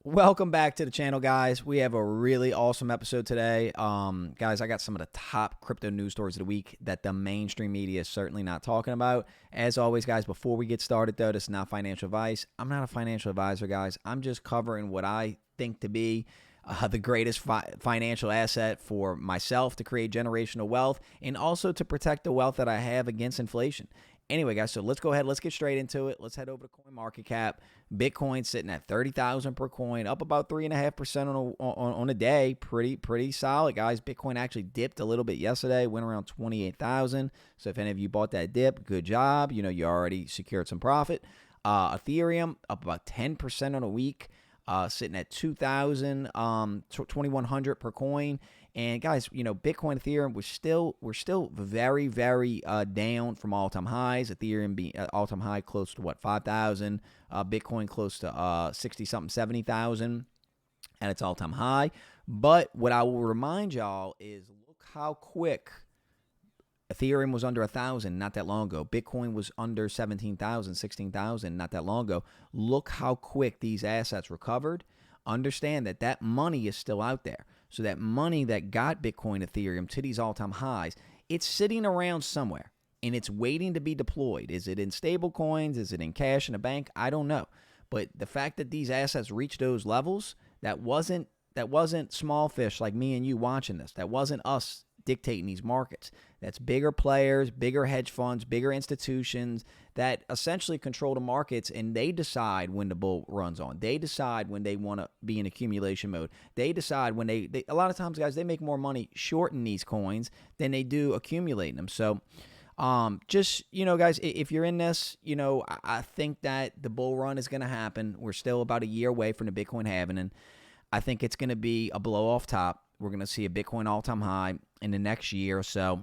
Welcome back to the channel, guys. We have a really awesome episode today. Guys, I got some of the top crypto news stories of the week that the mainstream media is certainly not talking about. As always, guys, before we get started, though, this is not financial advice. I'm not a financial advisor, guys. I'm just covering what I think to be the greatest financial asset for myself to create generational wealth and also to protect the wealth that I have against inflation. Anyway, guys, so let's go ahead. Let's get straight into it. Let's head over to CoinMarketCap. Bitcoin sitting at 30,000 per coin, up about 3.5% on a day. Pretty solid, guys. Bitcoin actually dipped a little bit yesterday, went around 28,000. So if any of you bought that dip, good job. You know, you already secured some profit. Ethereum up about 10% on a week, sitting at 2,000, 2,100 per coin. And guys, you know, Bitcoin, Ethereum, we're still very down from all-time highs. Ethereum being all-time high close to what, 5,000. Bitcoin close to 60 something, 70,000 at its all-time high. But what I will remind y'all is look how quick Ethereum was under 1,000 not that long ago. Bitcoin was under 17,000, 16,000 not that long ago. Look how quick these assets recovered. Understand that that money is still out there. So that money that got Bitcoin, Ethereum to these all-time highs, it's sitting around somewhere and it's waiting to be deployed. Is it in stable coins? Is it in cash in a bank? I don't know. But the fact that these assets reached those levels, that wasn't small fish like me and you watching this. That wasn't us dictating these markets. That's bigger players, bigger hedge funds, bigger institutions that essentially control the markets, and they decide when the bull runs on. They decide when they want to be in accumulation mode. They decide when they a lot of times, guys, they make more money shorting these coins than they do accumulating them. So just, you know, guys, if you're in this, you know, I think that the bull run is going to happen. We're still about a year away from the Bitcoin halving, and I think it's going to be a blow off top. We're going to see a Bitcoin all-time high in the next year or so.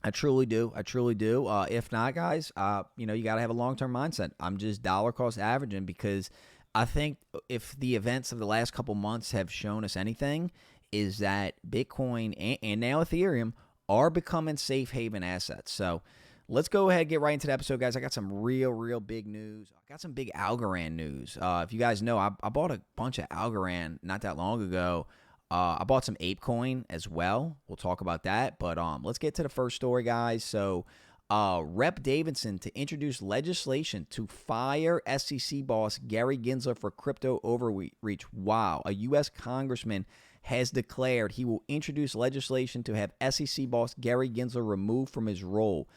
I truly do. If not, guys, you know, you got to have a long-term mindset. I'm just dollar cost averaging because I think if the events of the last couple months have shown us anything, is that Bitcoin and now Ethereum are becoming safe haven assets. So let's go ahead and get right into the episode, guys. I got some real big news. I got some big Algorand news. If you guys know, I bought a bunch of Algorand not that long ago. I bought some ApeCoin as well. We'll talk about that. But let's get to the first story, guys. So Rep. Davidson to introduce legislation to fire SEC boss Gary Gensler for crypto overreach. Wow. A U.S. congressman has declared he will introduce legislation to have SEC boss Gary Gensler removed from his role.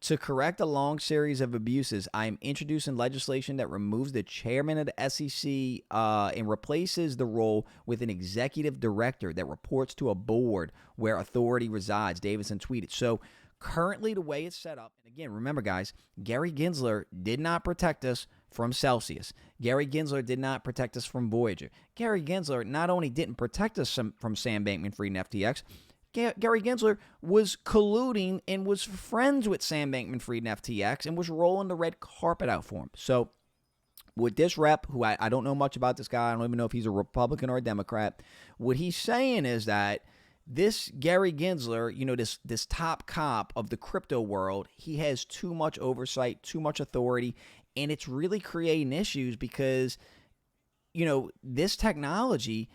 To correct a long series of abuses, I am introducing legislation that removes the chairman of the SEC and replaces the role with an executive director that reports to a board where authority resides, Davidson tweeted. So currently the way it's set up, and again, remember, guys, Gary Gensler did not protect us from Celsius. Gary Gensler did not protect us from Voyager. Gary Gensler not only didn't protect us from Sam Bankman-Fried and FTX, Gary Gensler was colluding and was friends with Sam Bankman-Fried and FTX and was rolling the red carpet out for him. So with this rep, who I don't know much about this guy, I don't even know if he's a Republican or a Democrat, what he's saying is that this Gary Gensler, you know, this top cop of the crypto world, he has too much oversight, too much authority, and it's really creating issues because, you know, this technology,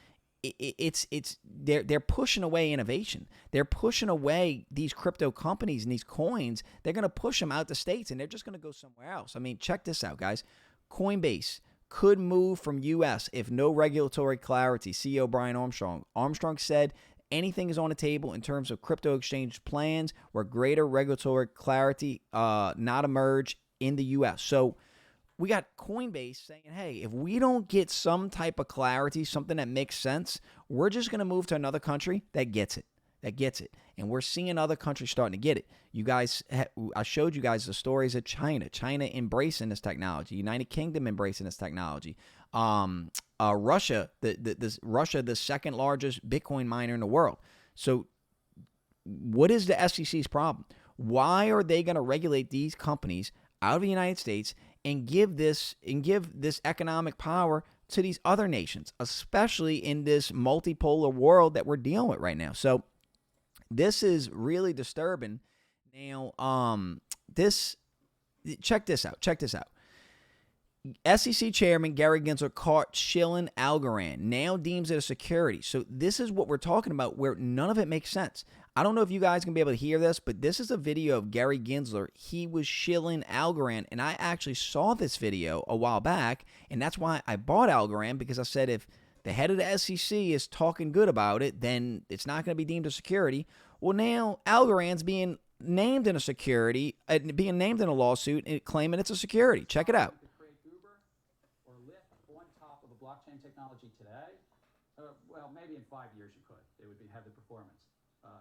they're pushing away innovation. They're pushing away these crypto companies and these coins. They're going to push them out the States and they're just going to go somewhere else. I mean, check this out, guys. Coinbase could move from U.S. if no regulatory clarity. CEO Brian Armstrong. Armstrong said anything is on the table in terms of crypto exchange plans where greater regulatory clarity not emerge in the U.S. So we got Coinbase saying, hey, if we don't get some type of clarity, something that makes sense, we're just going to move to another country that gets it. And we're seeing other countries starting to get it. You guys, I showed you guys the stories of China embracing this technology, United Kingdom embracing this technology. Russia, the second largest Bitcoin miner in the world. So what is the SEC's problem? Why are they going to regulate these companies out of the United States and give this economic power to these other nations, especially in this multipolar world that we're dealing with right now? So this is really disturbing. Now, check this out. SEC Chairman Gary Gensler caught shilling Algorand, now deems it a security. So this is what we're talking about where none of it makes sense. I don't know if you guys can be able to hear this, but this is a video of Gary Gensler. He was shilling Algorand, and I actually saw this video a while back, and that's why I bought Algorand, because I said if the head of the SEC is talking good about it, then it's not going to be deemed a security. Well, now Algorand's being named in a security, being named in a lawsuit, and claiming it's a security. Check it out. Blockchain technology today, well, maybe in 5 years you could. It would have the performance.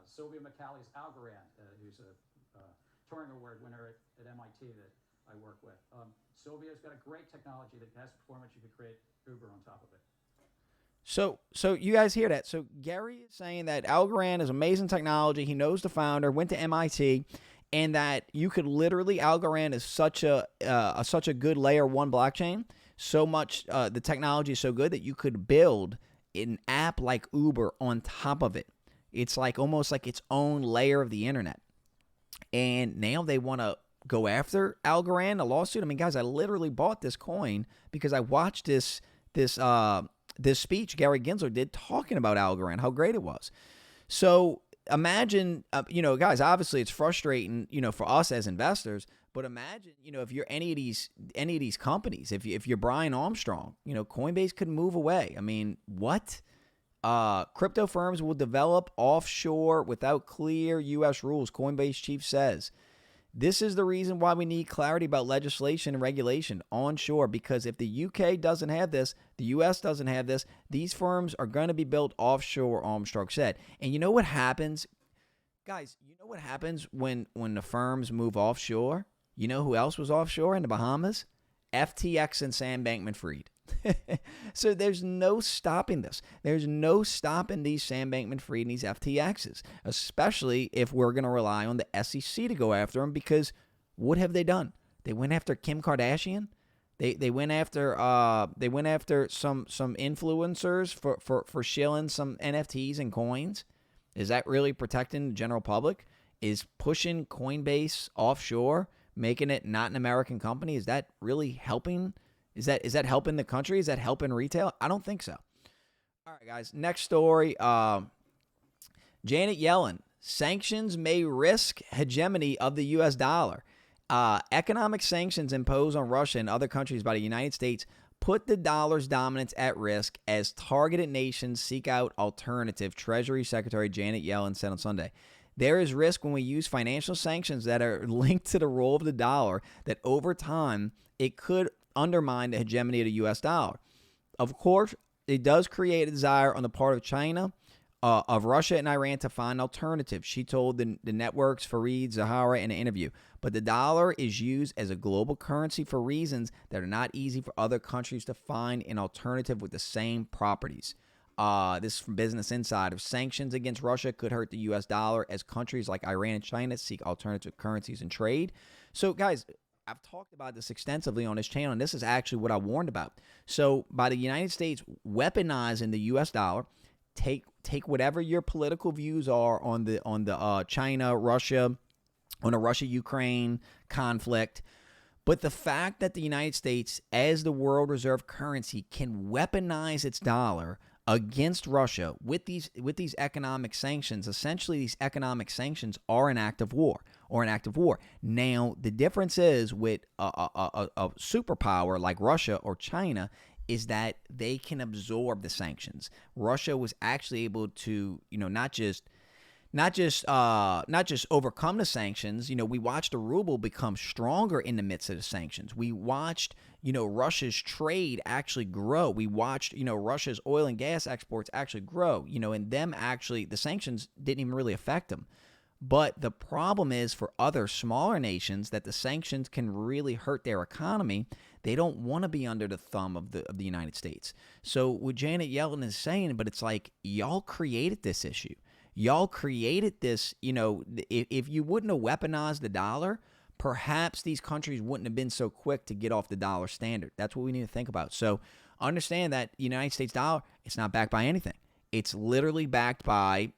Sylvia McCally's Algorand, who's a Turing Award winner at MIT that I work with. Sylvia's got a great technology that has performance. You could create Uber on top of it. So you guys hear that? So Gary is saying that Algorand is amazing technology. He knows the founder, went to MIT, and that you could literally, Algorand is such a good layer one blockchain. So much, the technology is so good that you could build an app like Uber on top of it. It's like almost like its own layer of the internet. And now they want to go after Algorand, a lawsuit. I mean, guys, I literally bought this coin because I watched this speech Gary Gensler did talking about Algorand, how great it was. So imagine, guys, obviously it's frustrating, for us as investors. But imagine, if you're any of these companies, if you're Brian Armstrong, Coinbase could move away. I mean, what? Crypto firms will develop offshore without clear U.S. rules, Coinbase chief says. This is the reason why we need clarity about legislation and regulation onshore, because if the UK doesn't have this, the US doesn't have this, these firms are going to be built offshore, Armstrong said. And you know what happens? Guys, you know what happens when the firms move offshore? You know who else was offshore in the Bahamas? FTX and Sam Bankman-Fried. So there's no stopping this. There's no stopping these Sam Bankman-Fried and these FTXs, especially if we're going to rely on the SEC to go after them, because what have they done? They went after Kim Kardashian. They went after some influencers for shilling some NFTs and coins. Is that really protecting the general public? Is pushing Coinbase offshore, making it not an American company, is that really helping? Is that helping the country? Is that helping retail? I don't think so. All right, guys. Next story. Janet Yellen. Sanctions may risk hegemony of the U.S. dollar. Economic sanctions imposed on Russia and other countries by the United States put the dollar's dominance at risk as targeted nations seek out alternative, Treasury Secretary Janet Yellen said on Sunday. There is risk when we use financial sanctions that are linked to the role of the dollar that over time it could undermine the hegemony of the U.S. dollar. Of course, it does create a desire on the part of China, of Russia and Iran to find alternatives, she told the networks Fareed Zahara in an interview. But the dollar is used as a global currency for reasons that are not easy for other countries to find an alternative with the same properties. This is from Business Insider. Sanctions against Russia could hurt the U.S. dollar as countries like Iran and China seek alternative currencies and trade. So, guys, I've talked about this extensively on this channel, and this is actually what I warned about. So, by the United States weaponizing the U.S. dollar, take whatever your political views are on the China, Russia, on the Russia-Ukraine conflict, but the fact that the United States, as the world reserve currency, can weaponize its dollar against Russia with these economic sanctions. Essentially, these economic sanctions are an act of war. Now, the difference is with a superpower like Russia or China is that they can absorb the sanctions. Russia was actually able to, not just overcome the sanctions. We watched the ruble become stronger in the midst of the sanctions. We watched, Russia's trade actually grow. We watched, Russia's oil and gas exports actually grow, and the sanctions didn't even really affect them. But the problem is for other smaller nations that the sanctions can really hurt their economy. They don't want to be under the thumb of the United States. So what Janet Yellen is saying, but it's like, y'all created this issue. Y'all created this, if you wouldn't have weaponized the dollar, perhaps these countries wouldn't have been so quick to get off the dollar standard. That's what we need to think about. So understand that the United States dollar, it's not backed by anything. It's literally backed by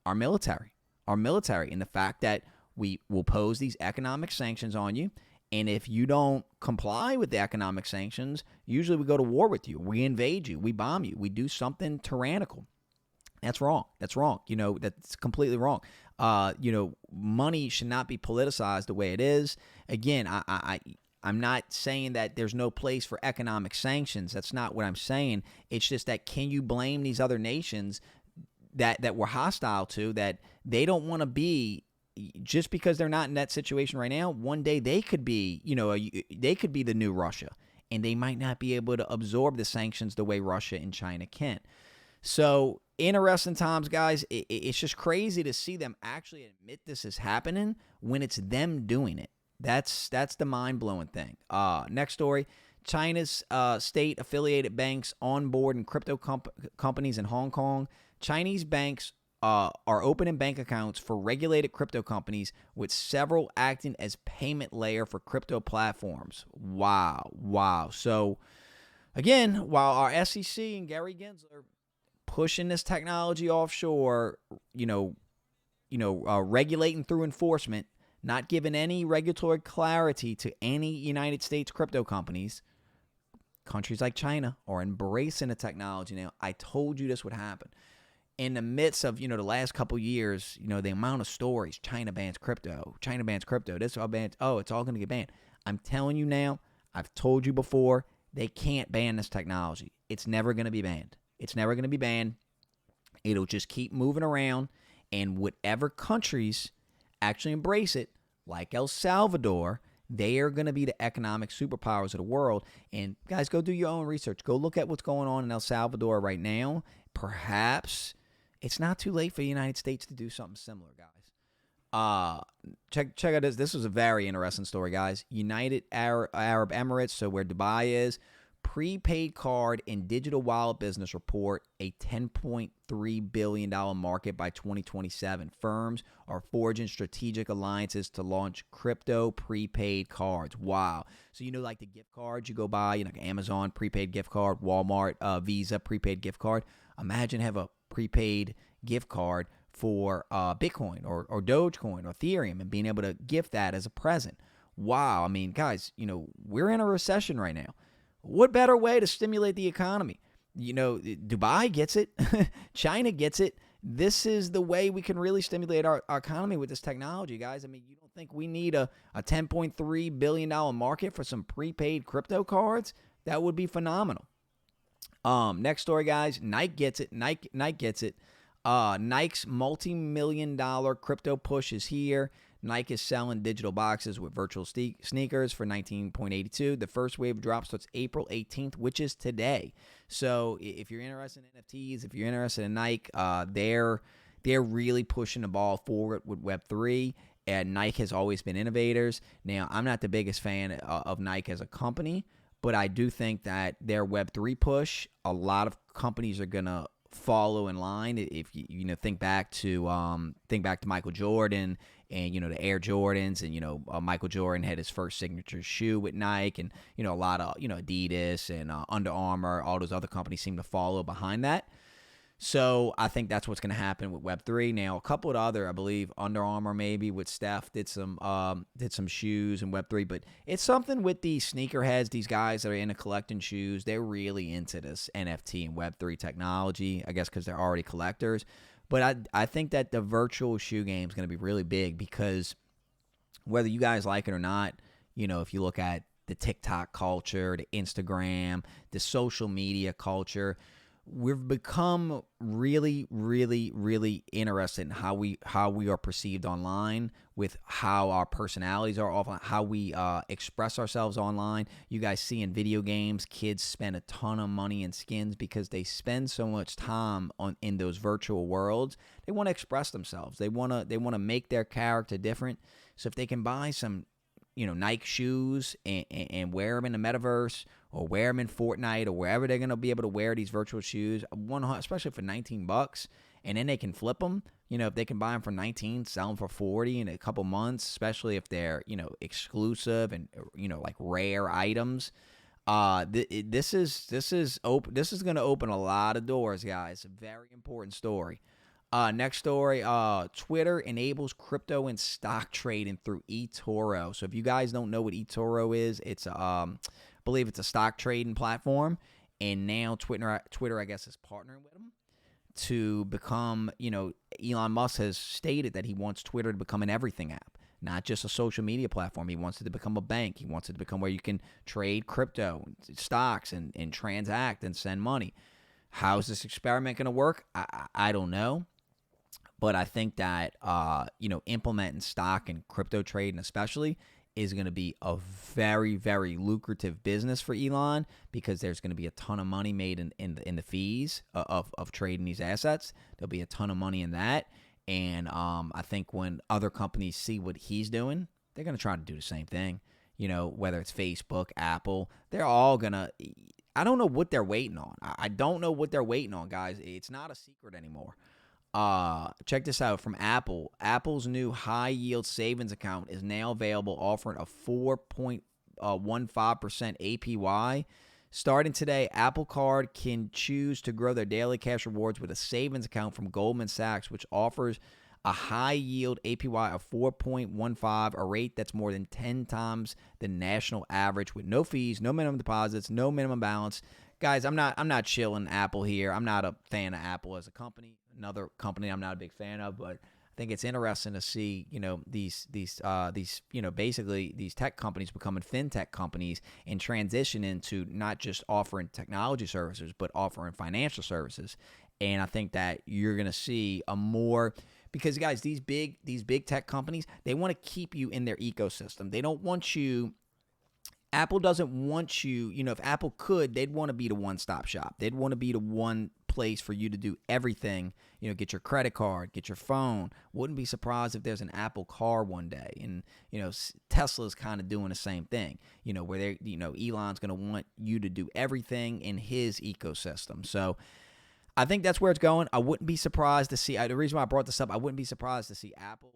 our military, and the fact that we will pose these economic sanctions on you. And if you don't comply with the economic sanctions, usually we go to war with you. We invade you. We bomb you. We do something tyrannical. That's wrong. That's wrong. That's completely wrong. Money should not be politicized the way it is. Again, I'm not saying that there's no place for economic sanctions. That's not what I'm saying. It's just that, can you blame these other nations that we're hostile to, that they don't want to be, just because they're not in that situation right now? One day they could be, they could be the new Russia, and they might not be able to absorb the sanctions the way Russia and China can. So, interesting times, guys. It's just crazy to see them actually admit this is happening when it's them doing it. That's the mind-blowing thing. Next story. China's state-affiliated banks on board in crypto companies in Hong Kong. Chinese banks are opening bank accounts for regulated crypto companies, with several acting as payment layer for crypto platforms. Wow. So, again, while our SEC and Gary Gensler pushing this technology offshore, regulating through enforcement, not giving any regulatory clarity to any United States crypto companies, countries like China are embracing the technology now. I told you this would happen. In the midst of, the last couple years, the amount of stories, China bans crypto, this all banned, it's all going to get banned. I'm telling you now, I've told you before, they can't ban this technology. It's never going to be banned. It'll just keep moving around, and whatever countries actually embrace it, like El Salvador, they are going to be the economic superpowers of the world. And guys, go do your own research. Go look at what's going on in El Salvador right now. Perhaps it's not too late for the United States to do something similar, guys. Check out this. This was a very interesting story, guys. United Arab Emirates, so where Dubai is, prepaid card and digital wallet business report a $10.3 billion market by 2027. Firms are forging strategic alliances to launch crypto prepaid cards. Wow. So, like the gift cards you go buy, like Amazon prepaid gift card, Walmart, Visa prepaid gift card. Imagine have a prepaid gift card for Bitcoin or Dogecoin or Ethereum, and being able to gift that as a present. Wow. I mean, guys, we're in a recession right now. What better way to stimulate the economy? Dubai gets it. China gets it. This is the way we can really stimulate our economy with this technology, guys. I mean, you don't think we need a $10.3 billion market for some prepaid crypto cards? That would be phenomenal. Next story, guys. Nike gets it. Nike gets it. Nike's multi-million-dollar crypto push is here. Nike is selling digital boxes with virtual sneakers for $19.82. The first wave drops starts April 18th, which is today. So if you're interested in NFTs, if you're interested in Nike, they're really pushing the ball forward with Web3. And Nike has always been innovators. Now, I'm not the biggest fan of Nike as a company, but I do think that their Web3 push, a lot of companies are gonna follow in line. If you think back to Michael Jordan and the Air Jordans, and Michael Jordan had his first signature shoe with Nike, and a lot of Adidas and Under Armour, all those other companies seem to follow behind that. So I think that's what's going to happen with Web3. Now, a couple of other, I believe, Under Armour maybe with Steph did some shoes in Web3, but it's something with these sneakerheads, these guys that are into collecting shoes. They're really into this NFT and Web3 technology, I guess because they're already collectors. But I think that the virtual shoe game is going to be really big, because whether you guys like it or not, if you look at the TikTok culture, the Instagram, the social media culture, we've become really, really, really interested in how we are perceived online, with how our personalities are offline, how we express ourselves online. You guys see in video games, kids spend a ton of money in skins because they spend so much time in those virtual worlds. They want to express themselves. They want to make their character different. So if they can buy some Nike shoes and wear them in the metaverse, or wear them in Fortnite, or wherever they're going to be able to wear these virtual shoes, especially for $19, and then they can flip them. If they can buy them for 19, sell them for 40 in a couple months, especially if they're exclusive and like rare items. This is going to open a lot of doors, guys. A very important story. Next story, Twitter enables crypto and stock trading through eToro. So if you guys don't know what eToro is, it's I believe it's a stock trading platform, and now Twitter I guess is partnering with them to become, Elon Musk has stated that he wants Twitter to become an everything app, not just a social media platform. He wants it to become a bank. He wants it to become where you can trade crypto, stocks, and transact and send money. How's this experiment going to work? I don't know. But I think that, implementing stock and crypto trading especially is going to be a very, very lucrative business for Elon, because there's going to be a ton of money made in the fees of trading these assets. There'll be a ton of money in that. And I think when other companies see what he's doing, they're going to try to do the same thing. Whether it's Facebook, Apple, they're all going to. I don't know what they're waiting on. I don't know what they're waiting on, guys. It's not a secret anymore. Check this out from Apple. Apple's new high yield savings account is now available, offering a 4.15% APY. Starting today, Apple Card can choose to grow their daily cash rewards with a savings account from Goldman Sachs, which offers a high yield APY of 4.15, a rate that's more than 10 times the national average, with no fees, no minimum deposits, no minimum balance. Guys, I'm not chilling Apple here. I'm not a fan of Apple as a company. Another company I'm not a big fan of, but I think it's interesting to see, these basically these tech companies becoming fintech companies and transition into not just offering technology services, but offering financial services. And I think that you're going to see a more, because guys, these big tech companies, they want to keep you in their ecosystem. They don't want you. Apple doesn't want you, if Apple could, they'd want to be the one-stop shop. They'd want to be the one place for you to do everything, get your credit card, get your phone. Wouldn't be surprised if there's an Apple car one day. And, Tesla's kind of doing the same thing, where they're, Elon's going to want you to do everything in his ecosystem. So I think that's where it's going. I wouldn't be surprised to see, the reason why I brought this up, I wouldn't be surprised to see Apple,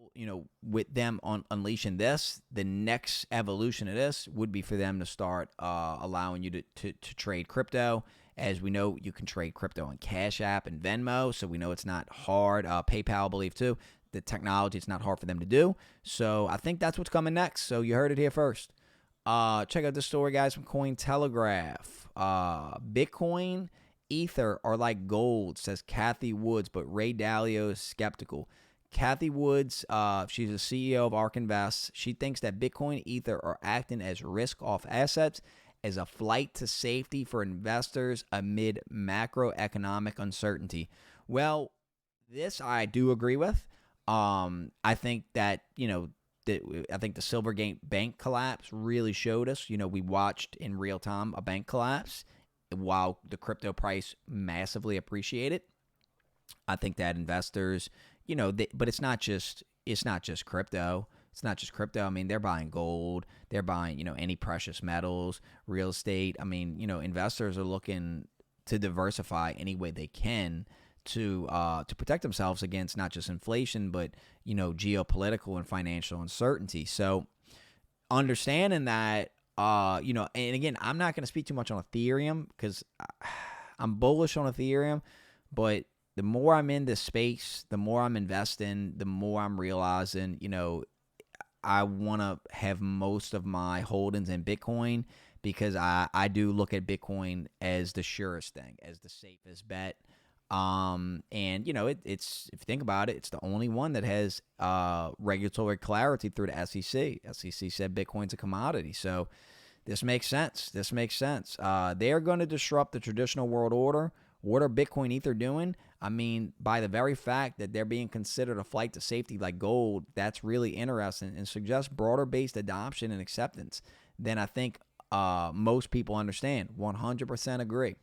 with them on unleashing this. The next evolution of this would be for them to start allowing you to trade crypto. As we know, you can trade crypto on Cash App and Venmo, so we know it's not hard. PayPal, I believe, too. The technology, it's not hard for them to do. So I think that's what's coming next. So you heard it here first. Check out this story, guys, from Cointelegraph. Bitcoin, Ether are like gold, says Kathy Woods, but Ray Dalio is skeptical. Kathy Woods, she's the CEO of ARK Invest. She thinks that Bitcoin and Ether are acting as risk-off assets, as a flight to safety for investors amid macroeconomic uncertainty. Well, this I do agree with. I think that, I think the Silvergate bank collapse really showed us, we watched in real time a bank collapse while the crypto price massively appreciated. I think that investors, but it's not just crypto. It's not just crypto. I mean, they're buying gold. They're buying, any precious metals, real estate. I mean, investors are looking to diversify any way they can to protect themselves against not just inflation, but, geopolitical and financial uncertainty. So understanding that, and again, I'm not going to speak too much on Ethereum because I'm bullish on Ethereum, but the more I'm in this space, the more I'm investing, the more I'm realizing, I want to have most of my holdings in Bitcoin, because I do look at Bitcoin as the surest thing, as the safest bet. And it's, if you think about it, it's the only one that has regulatory clarity through the SEC. SEC said Bitcoin's a commodity, so this makes sense. They're going to disrupt the traditional world order. What are Bitcoin Ether doing? I mean, by the very fact that they're being considered a flight to safety like gold, that's really interesting and suggests broader-based adoption and acceptance than I think most people understand. 100% agree.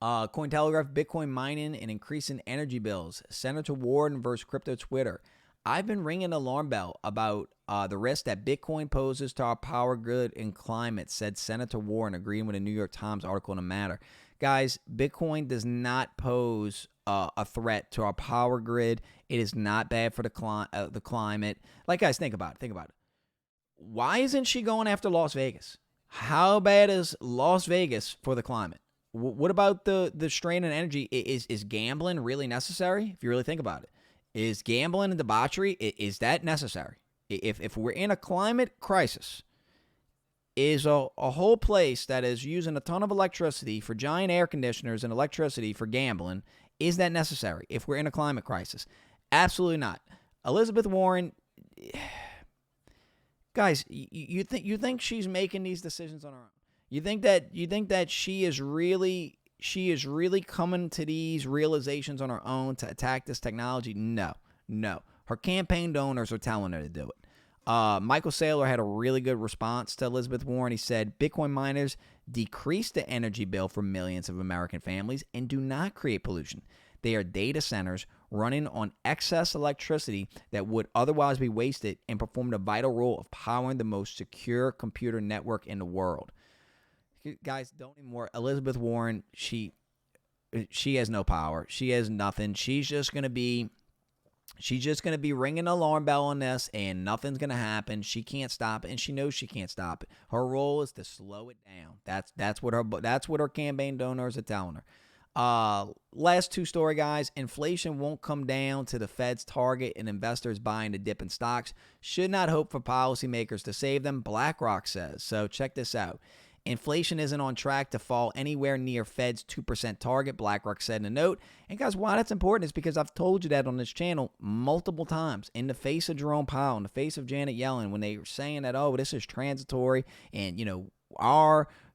Cointelegraph, Bitcoin mining and increasing energy bills. Senator Warren versus crypto Twitter. I've been ringing an alarm bell about the risk that Bitcoin poses to our power grid and climate, said Senator Warren, agreeing with a New York Times article in the matter. Guys, Bitcoin does not pose a threat to our power grid. It is not bad for the climate. Like, guys, think about it. Why isn't she going after Las Vegas? How bad is Las Vegas for the climate? What about the strain and energy? Is gambling really necessary? If you really think about it, is gambling and debauchery, is that necessary? If we're in a climate crisis, is a whole place that is using a ton of electricity for giant air conditioners and electricity for gambling, is that necessary if we're in a climate crisis? Absolutely not. Elizabeth Warren, guys, you think she's making these decisions on her own? You think that she is really coming to these realizations on her own to attack this technology? No. Her campaign donors are telling her to do it. Michael Saylor had a really good response to Elizabeth Warren. He said, Bitcoin miners decrease the energy bill for millions of American families and do not create pollution. They are data centers running on excess electricity that would otherwise be wasted and perform the vital role of powering the most secure computer network in the world. Guys, don't anymore. Elizabeth Warren, she has no power. She has nothing. She's just going to be ringing an alarm bell on this, and nothing's going to happen. She can't stop it, and she knows she can't stop it. Her role is to slow it down. That's what her campaign donors are telling her. Last two story, guys. Inflation won't come down to the Fed's target, and investors buying the dip in stocks should not hope for policymakers to save them, BlackRock says. So check this out. Inflation isn't on track to fall anywhere near Fed's 2% target, BlackRock said in a note. And guys, why that's important is because I've told you that on this channel multiple times. In the face of Jerome Powell, in the face of Janet Yellen, when they were saying that, oh, this is transitory and,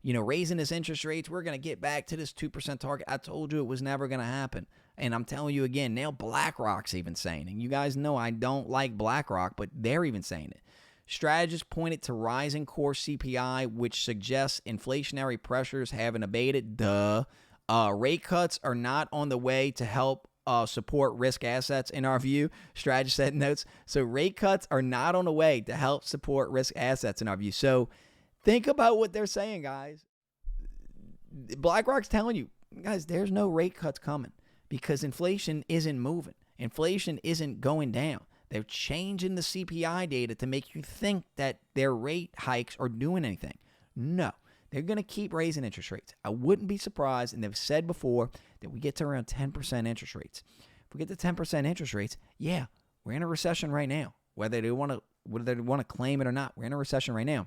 raising this interest rates, we're going to get back to this 2% target. I told you it was never going to happen. And I'm telling you again, now BlackRock's even saying it. And you guys know I don't like BlackRock, but they're even saying it. Strategists pointed to rising core CPI, which suggests inflationary pressures haven't abated. Rate cuts are not on the way to help support risk assets, in our view, strategists said in notes. So rate cuts are not on the way to help support risk assets, in our view. So think about what they're saying, guys. BlackRock's telling you, guys, there's no rate cuts coming because inflation isn't moving. Inflation isn't going down. They're changing the CPI data to make you think that their rate hikes are doing anything. No, they're going to keep raising interest rates. I wouldn't be surprised, and they've said before, that we get to around 10% interest rates. If we get to 10% interest rates, yeah, we're in a recession right now. Whether they want to claim it or not, we're in a recession right now.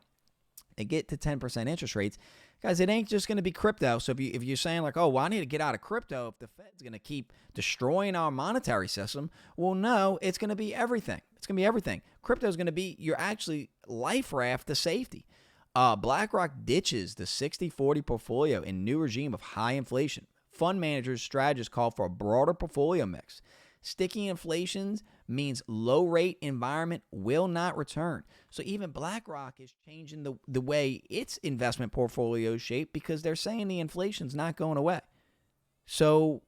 They get to 10% interest rates. Guys, it ain't just going to be crypto. So if you're saying like, oh, well, I need to get out of crypto if the Fed's going to keep destroying our monetary system, well, no, it's going to be everything. It's going to be everything. Crypto is going to be your actually life raft to safety. BlackRock ditches the 60-40 portfolio in new regime of high inflation. Fund managers, strategists call for a broader portfolio mix. Sticky inflation means low rate environment will not return. So even BlackRock is changing the way its investment portfolio is shaped because they're saying the inflation's not going away. So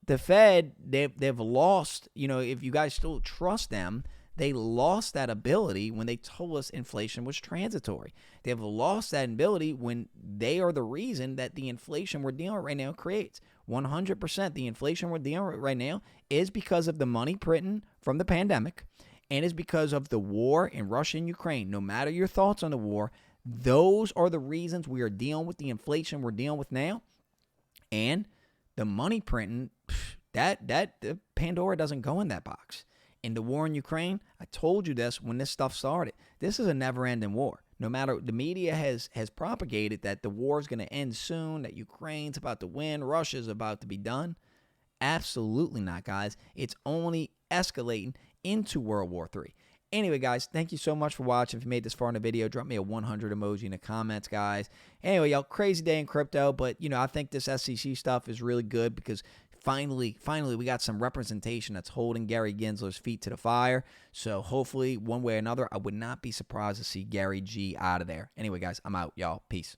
the Fed, they've lost, if you guys still trust them, they lost that ability when they told us inflation was transitory. They've lost that ability when they are the reason that the inflation we're dealing with right now creates. 100% the inflation we're dealing with right now is because of the money printing from the pandemic and is because of the war in Russia and Ukraine. No matter your thoughts on the war, those are the reasons we are dealing with the inflation we're dealing with now. And the money printing, the Pandora doesn't go in that box. In the war in Ukraine, I told you this when this stuff started. This is a never-ending war. No matter, the media has propagated that the war is going to end soon, that Ukraine's about to win, Russia's about to be done. Absolutely not, guys. It's only escalating into World War III. Anyway, guys, thank you so much for watching. If you made this far in the video, drop me a 100 emoji in the comments, guys. Anyway, y'all, crazy day in crypto, but, I think this SEC stuff is really good because finally, we got some representation that's holding Gary Gensler's feet to the fire. So hopefully, one way or another, I would not be surprised to see Gary G out of there. Anyway, guys, I'm out, y'all. Peace.